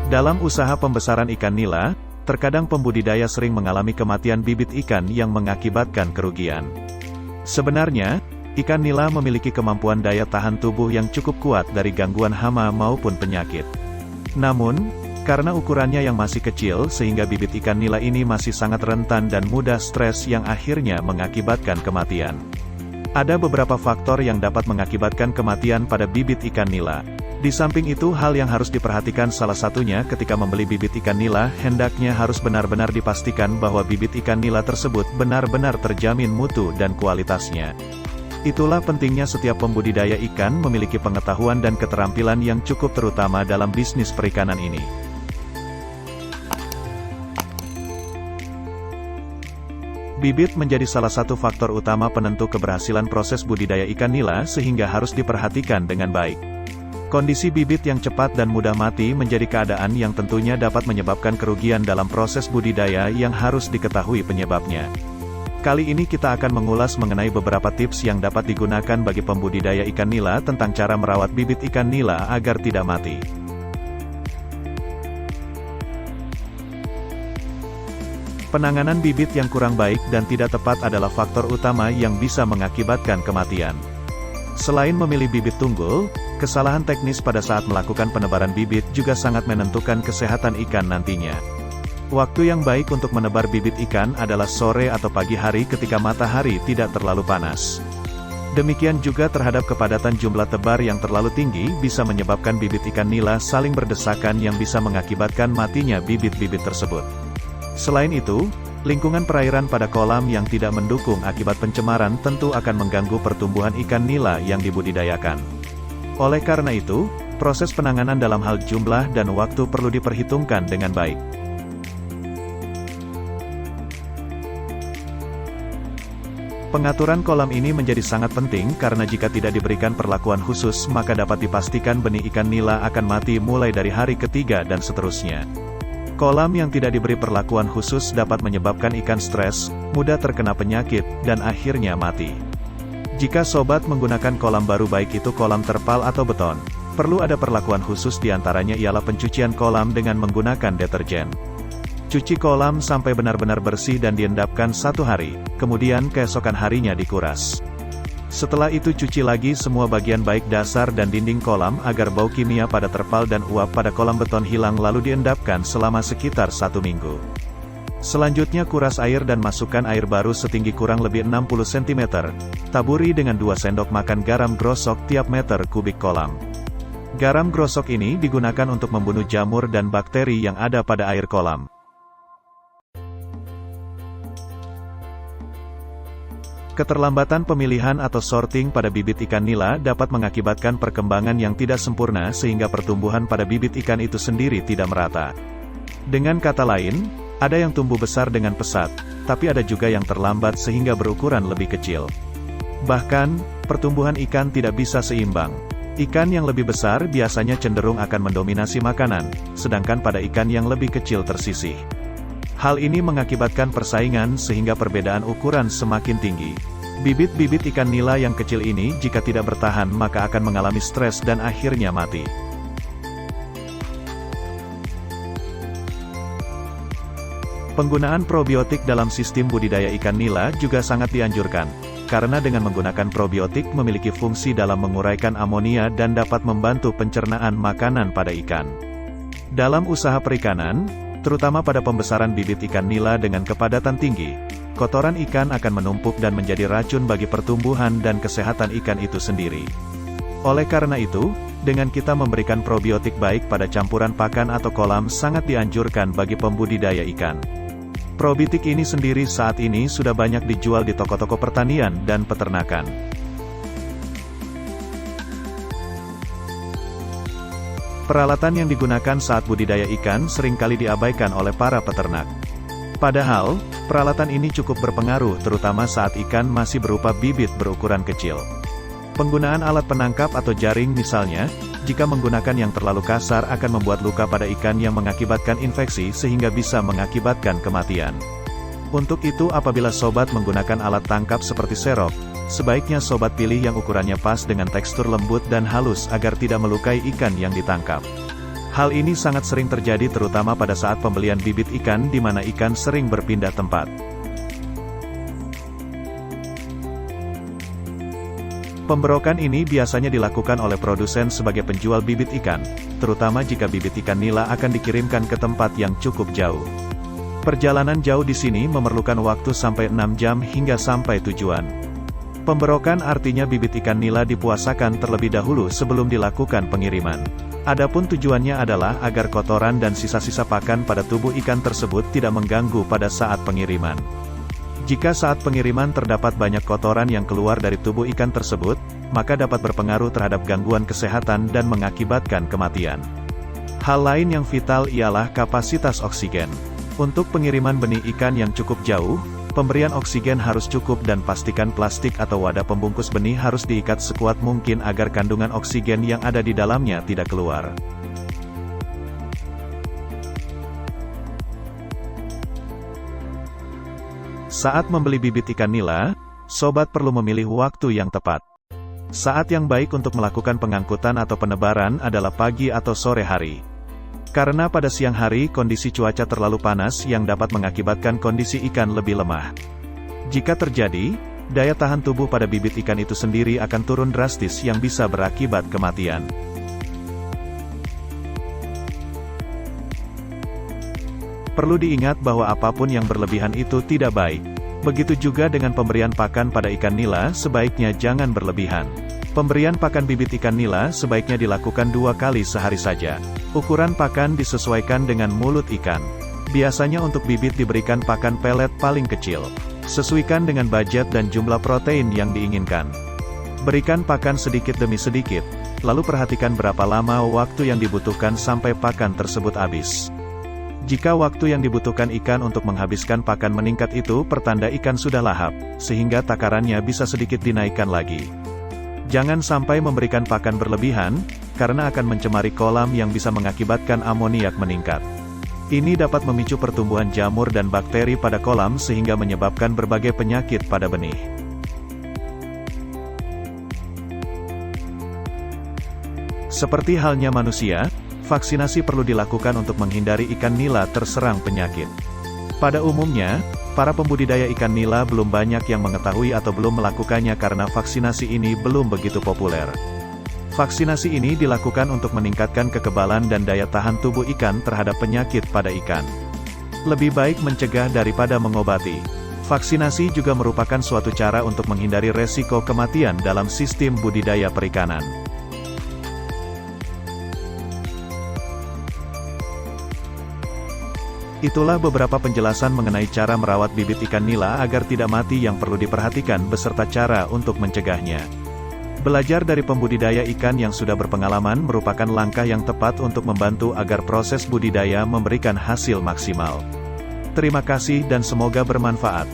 Dalam usaha pembesaran ikan nila, terkadang pembudidaya sering mengalami kematian bibit ikan yang mengakibatkan kerugian. Sebenarnya, ikan nila memiliki kemampuan daya tahan tubuh yang cukup kuat dari gangguan hama maupun penyakit. Namun, karena ukurannya yang masih kecil sehingga bibit ikan nila ini masih sangat rentan dan mudah stres yang akhirnya mengakibatkan kematian. Ada beberapa faktor yang dapat mengakibatkan kematian pada bibit ikan nila. Di samping itu hal yang harus diperhatikan salah satunya ketika membeli bibit ikan nila, hendaknya harus benar-benar dipastikan bahwa bibit ikan nila tersebut benar-benar terjamin mutu dan kualitasnya. Itulah pentingnya setiap pembudidaya ikan memiliki pengetahuan dan keterampilan yang cukup terutama dalam bisnis perikanan ini. Bibit menjadi salah satu faktor utama penentu keberhasilan proses budidaya ikan nila sehingga harus diperhatikan dengan baik. Kondisi bibit yang cepat dan mudah mati menjadi keadaan yang tentunya dapat menyebabkan kerugian dalam proses budidaya yang harus diketahui penyebabnya. Kali ini kita akan mengulas mengenai beberapa tips yang dapat digunakan bagi pembudidaya ikan nila tentang cara merawat bibit ikan nila agar tidak mati. Penanganan bibit yang kurang baik dan tidak tepat adalah faktor utama yang bisa mengakibatkan kematian. Selain memilih bibit tunggul, kesalahan teknis pada saat melakukan penebaran bibit juga sangat menentukan kesehatan ikan nantinya. Waktu yang baik untuk menebar bibit ikan adalah sore atau pagi hari ketika matahari tidak terlalu panas. Demikian juga terhadap kepadatan jumlah tebar yang terlalu tinggi bisa menyebabkan bibit ikan nila saling berdesakan yang bisa mengakibatkan matinya bibit-bibit tersebut. Selain itu, lingkungan perairan pada kolam yang tidak mendukung akibat pencemaran tentu akan mengganggu pertumbuhan ikan nila yang dibudidayakan. Oleh karena itu, proses penanganan dalam hal jumlah dan waktu perlu diperhitungkan dengan baik. Pengaturan kolam ini menjadi sangat penting karena jika tidak diberikan perlakuan khusus maka dapat dipastikan benih ikan nila akan mati mulai dari hari ketiga dan seterusnya. Kolam yang tidak diberi perlakuan khusus dapat menyebabkan ikan stres, mudah terkena penyakit, dan akhirnya mati. Jika sobat menggunakan kolam baru baik itu kolam terpal atau beton, perlu ada perlakuan khusus diantaranya ialah pencucian kolam dengan menggunakan deterjen. Cuci kolam sampai benar-benar bersih dan diendapkan 1 hari, kemudian keesokan harinya dikuras. Setelah itu cuci lagi semua bagian baik dasar dan dinding kolam agar bau kimia pada terpal dan uap pada kolam beton hilang lalu diendapkan selama sekitar 1 minggu. Selanjutnya kuras air dan masukkan air baru setinggi kurang lebih 60 cm. Taburi dengan 2 sendok makan garam grosok tiap meter kubik kolam. Garam grosok ini digunakan untuk membunuh jamur dan bakteri yang ada pada air kolam. Keterlambatan pemilihan atau sorting pada bibit ikan nila dapat mengakibatkan perkembangan yang tidak sempurna sehingga pertumbuhan pada bibit ikan itu sendiri tidak merata. Dengan kata lain, ada yang tumbuh besar dengan pesat, tapi ada juga yang terlambat sehingga berukuran lebih kecil. Bahkan, pertumbuhan ikan tidak bisa seimbang. Ikan yang lebih besar biasanya cenderung akan mendominasi makanan, sedangkan pada ikan yang lebih kecil tersisih. Hal ini mengakibatkan persaingan sehingga perbedaan ukuran semakin tinggi. Bibit-bibit ikan nila yang kecil ini jika tidak bertahan maka akan mengalami stres dan akhirnya mati. Penggunaan probiotik dalam sistem budidaya ikan nila juga sangat dianjurkan, karena dengan menggunakan probiotik memiliki fungsi dalam menguraikan amonia dan dapat membantu pencernaan makanan pada ikan. Dalam usaha perikanan, terutama pada pembesaran bibit ikan nila dengan kepadatan tinggi, kotoran ikan akan menumpuk dan menjadi racun bagi pertumbuhan dan kesehatan ikan itu sendiri. Oleh karena itu, dengan kita memberikan probiotik baik pada campuran pakan atau kolam sangat dianjurkan bagi pembudidaya ikan. Probiotik ini sendiri saat ini sudah banyak dijual di toko-toko pertanian dan peternakan. Peralatan yang digunakan saat budidaya ikan seringkali diabaikan oleh para peternak. Padahal, peralatan ini cukup berpengaruh terutama saat ikan masih berupa bibit berukuran kecil. Penggunaan alat penangkap atau jaring misalnya, jika menggunakan yang terlalu kasar akan membuat luka pada ikan yang mengakibatkan infeksi sehingga bisa mengakibatkan kematian. Untuk itu apabila sobat menggunakan alat tangkap seperti serok, sebaiknya sobat pilih yang ukurannya pas dengan tekstur lembut dan halus agar tidak melukai ikan yang ditangkap. Hal ini sangat sering terjadi terutama pada saat pembelian bibit ikan di mana ikan sering berpindah tempat. Pemberokan ini biasanya dilakukan oleh produsen sebagai penjual bibit ikan, terutama jika bibit ikan nila akan dikirimkan ke tempat yang cukup jauh. Perjalanan jauh di sini memerlukan waktu sampai 6 jam hingga sampai tujuan. Pemberokan artinya bibit ikan nila dipuasakan terlebih dahulu sebelum dilakukan pengiriman. Adapun tujuannya adalah agar kotoran dan sisa-sisa pakan pada tubuh ikan tersebut tidak mengganggu pada saat pengiriman. Jika saat pengiriman terdapat banyak kotoran yang keluar dari tubuh ikan tersebut, maka dapat berpengaruh terhadap gangguan kesehatan dan mengakibatkan kematian. Hal lain yang vital ialah kapasitas oksigen. Untuk pengiriman benih ikan yang cukup jauh, pemberian oksigen harus cukup dan pastikan plastik atau wadah pembungkus benih harus diikat sekuat mungkin agar kandungan oksigen yang ada di dalamnya tidak keluar. Saat membeli bibit ikan nila, sobat perlu memilih waktu yang tepat. Saat yang baik untuk melakukan pengangkutan atau penebaran adalah pagi atau sore hari. Karena pada siang hari kondisi cuaca terlalu panas yang dapat mengakibatkan kondisi ikan lebih lemah. Jika terjadi, daya tahan tubuh pada bibit ikan itu sendiri akan turun drastis yang bisa berakibat kematian. Perlu diingat bahwa apapun yang berlebihan itu tidak baik. Begitu juga dengan pemberian pakan pada ikan nila, sebaiknya jangan berlebihan. Pemberian pakan bibit ikan nila sebaiknya dilakukan 2 kali sehari saja. Ukuran pakan disesuaikan dengan mulut ikan. Biasanya untuk bibit diberikan pakan pelet paling kecil. Sesuaikan dengan budget dan jumlah protein yang diinginkan. Berikan pakan sedikit demi sedikit, lalu perhatikan berapa lama waktu yang dibutuhkan sampai pakan tersebut habis. Jika waktu yang dibutuhkan ikan untuk menghabiskan pakan meningkat itu pertanda ikan sudah lahap, sehingga takarannya bisa sedikit dinaikkan lagi. Jangan sampai memberikan pakan berlebihan, karena akan mencemari kolam yang bisa mengakibatkan amoniak meningkat. Ini dapat memicu pertumbuhan jamur dan bakteri pada kolam sehingga menyebabkan berbagai penyakit pada benih. Seperti halnya manusia, vaksinasi perlu dilakukan untuk menghindari ikan nila terserang penyakit. Pada umumnya, para pembudidaya ikan nila belum banyak yang mengetahui atau belum melakukannya karena vaksinasi ini belum begitu populer. Vaksinasi ini dilakukan untuk meningkatkan kekebalan dan daya tahan tubuh ikan terhadap penyakit pada ikan. Lebih baik mencegah daripada mengobati. Vaksinasi juga merupakan suatu cara untuk menghindari resiko kematian dalam sistem budidaya perikanan. Itulah beberapa penjelasan mengenai cara merawat bibit ikan nila agar tidak mati yang perlu diperhatikan beserta cara untuk mencegahnya. Belajar dari pembudidaya ikan yang sudah berpengalaman merupakan langkah yang tepat untuk membantu agar proses budidaya memberikan hasil maksimal. Terima kasih dan semoga bermanfaat.